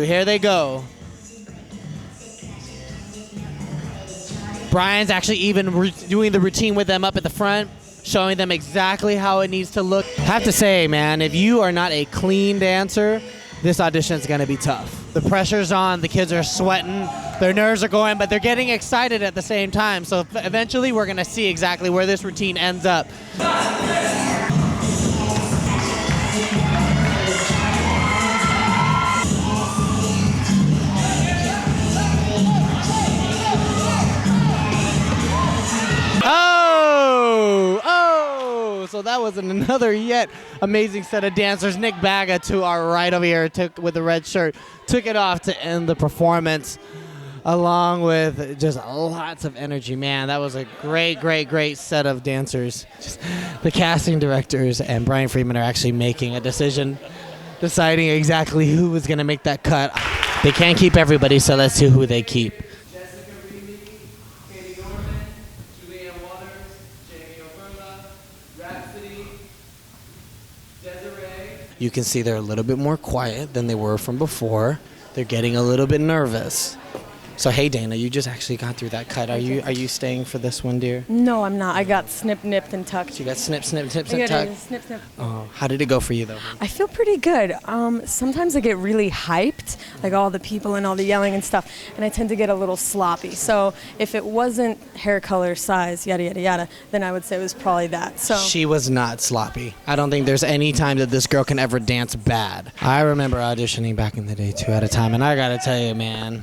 Here they go. Brian's actually even doing the routine with them up at the front, showing them exactly how it needs to look. I have to say, man, if you are not a clean dancer, this audition is going to be tough. The pressure's on, the kids are sweating, their nerves are going, but they're getting excited at the same time. So eventually we're going to see exactly where this routine ends up. So that was another yet amazing set of dancers. Nick Baga to our right over here with the red shirt, took it off to end the performance along with just lots of energy. Man, that was a great set of dancers. Just the casting directors and Brian Friedman are actually making a decision, deciding exactly who was going to make that cut. They can't keep everybody, so let's see who they keep. You can see they're a little bit more quiet than they were from before. They're getting a little bit nervous. So hey Dana, you just actually got through that cut. Are you staying for this one, dear? No, I'm not. I got snip, nipped, and tucked. You got snip, tucked? Snip, snip. Oh, how did it go for you though? I feel pretty good. Sometimes I get really hyped, like all the people and all the yelling and stuff, and I tend to get a little sloppy. So if it wasn't hair color, size, yada, yada, yada, then I would say it was probably that. So she was not sloppy. I don't think there's any time that this girl can ever dance bad. I remember auditioning back in the day too at a time, and I gotta tell you, man,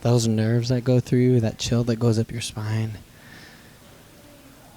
those nerves that go through you, that chill that goes up your spine.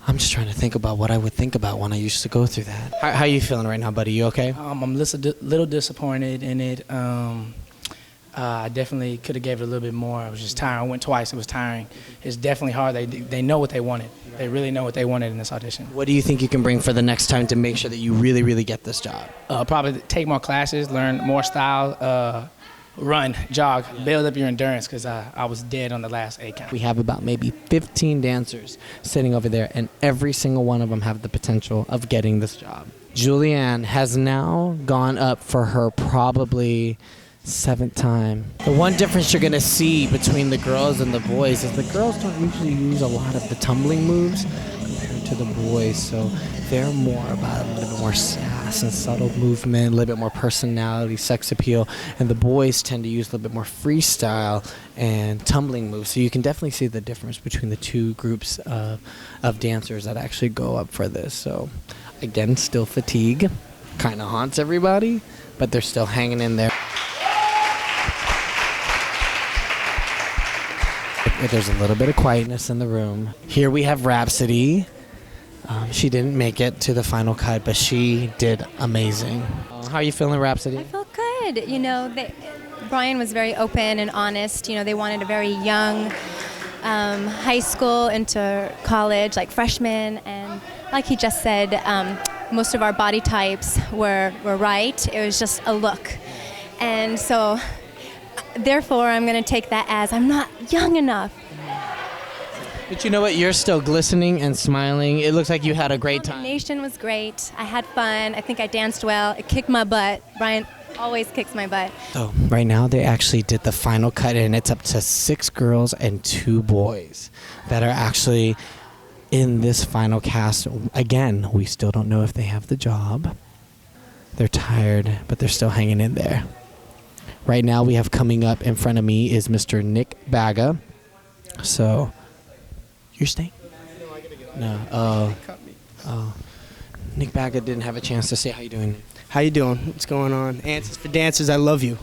I'm just trying to think about what I would think about when I used to go through that. How are you feeling right now, buddy? You okay? I'm a little disappointed in it. I definitely could have gave it a little bit more. I was just tired. I went twice. It was tiring. It's definitely hard. They know what they wanted. They really know what they wanted in this audition. What do you think you can bring for the next time to make sure that you really get this job? Probably take more classes, learn more style, run, jog, build up your endurance, because I was dead on the last 8 count. We have about maybe 15 dancers sitting over there, and every single one of them have the potential of getting this job. Julianne has now gone up for her probably 7th time. The one difference you're going to see between the girls and the boys is the girls don't usually use a lot of the tumbling moves compared to the boys, so they're more about a little bit more sass and subtle movement, a little bit more personality, sex appeal, and the boys tend to use a little bit more freestyle and tumbling moves. So you can definitely see the difference between the two groups of dancers that actually go up for this. So again, still fatigue, kind of haunts everybody, but they're still hanging in there. There's a little bit of quietness in the room. Here we have Rhapsody. She didn't make it to the final cut, but she did amazing. How are you feeling, Rhapsody? I felt good. You know, Brian was very open and honest. You know, they wanted a very young high school into college, like freshmen. And like he just said, most of our body types were right. It was just a look. And so, therefore, I'm going to take that as I'm not young enough. But you know what? You're still glistening and smiling. It looks like you had a great time. The nation was great. I had fun. I think I danced well. It kicked my butt. Brian always kicks my butt. So right now they actually did the final cut, and it's up to 6 girls and 2 boys that are actually in this final cast. Again, we still don't know if they have the job. They're tired, but they're still hanging in there. Right now we have coming up in front of me is Mr. Nick Baga. So... You're staying? No, I gotta get No. Oh. Nick Baga didn't have a chance to say how you doing. How you doing? What's going on? Answers for dancers, I love you.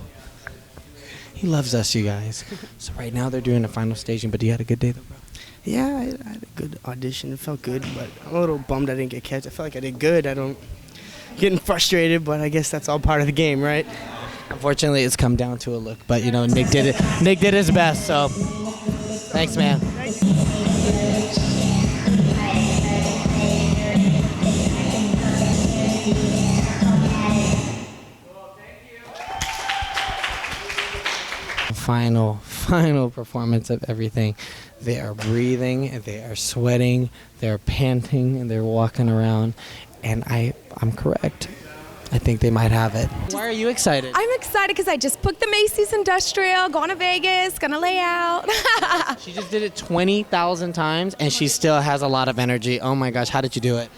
He loves us, you guys. So right now they're doing the final staging, but you had a good day though, bro? Yeah, I had a good audition. It felt good, but I'm a little bummed I didn't get catch. I felt like I did good. Getting frustrated, but I guess that's all part of the game, right? Unfortunately, it's come down to a look, but you know, Nick did it. Nick did his best, so thanks, man. Final performance of everything. They are breathing, they are sweating, they're panting, and they're walking around. And I'm correct. I think they might have it. Why are you excited? I'm excited because I just booked the Macy's Industrial, going to Vegas, gonna lay out. She just did it 20,000 times and she still has a lot of energy. Oh my gosh, how did you do it?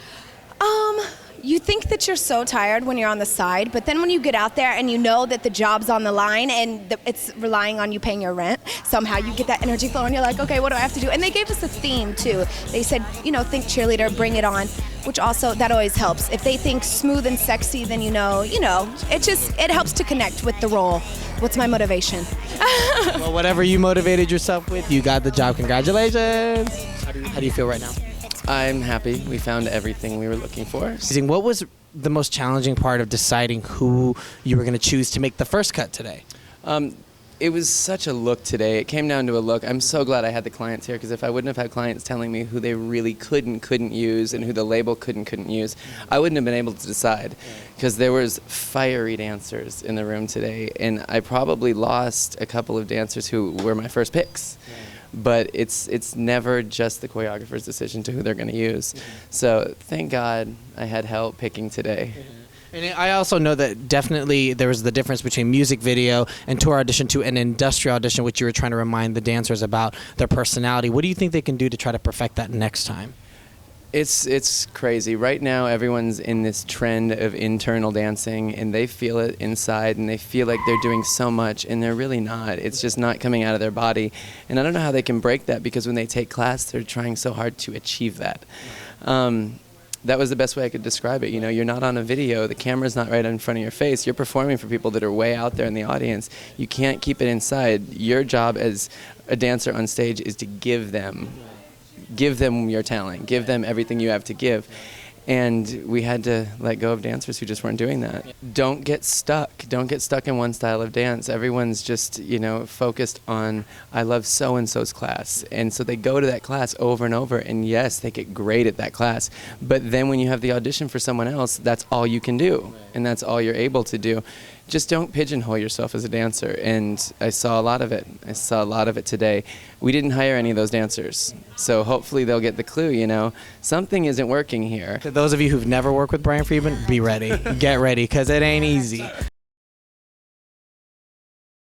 You think that you're so tired when you're on the side, but then when you get out there and you know that the job's on the line and it's relying on you paying your rent, somehow you get that energy flow and you're like, okay, what do I have to do? And they gave us a theme too. They said, think cheerleader, bring it on, which also, that always helps. If they think smooth and sexy, then it helps to connect with the role. What's my motivation? Well, whatever you motivated yourself with, you got the job. Congratulations. How do you feel right now? I'm happy. We found everything we were looking for. What was the most challenging part of deciding who you were going to choose to make the first cut today? It was such a look today. It came down to a look. I'm so glad I had the clients here, because if I wouldn't have had clients telling me who they really couldn't use and who the label couldn't use, I wouldn't have been able to decide, because there was fiery dancers in the room today, and I probably lost a couple of dancers who were my first picks. But it's never just the choreographer's decision to who they're going to use. So thank God I had help picking today. And I also know that definitely there was the difference between music video and tour audition to an industrial audition, which you were trying to remind the dancers about their personality. What do you think they can do to try to perfect that next time? It's crazy. Right now, everyone's in this trend of internal dancing, and they feel it inside, and they feel like they're doing so much, and they're really not. It's just not coming out of their body. And I don't know how they can break that, because when they take class, they're trying so hard to achieve that. That was the best way I could describe it. You're not on a video. The camera's not right in front of your face. You're performing for people that are way out there in the audience. You can't keep it inside. Your job as a dancer on stage is to give them your talent, give them everything you have to give. And we had to let go of dancers who just weren't doing that. Don't get stuck. Don't get stuck in one style of dance. Everyone's just, focused on, I love so-and-so's class. And so they go to that class over and over, and yes, they get great at that class. But then when you have the audition for someone else, that's all you can do, and that's all you're able to do. Just don't pigeonhole yourself as a dancer, and I saw a lot of it. I saw a lot of it today. We didn't hire any of those dancers, so hopefully they'll get the clue, something isn't working here. To those of you who've never worked with Brian Friedman, be ready. Get ready, because it ain't easy.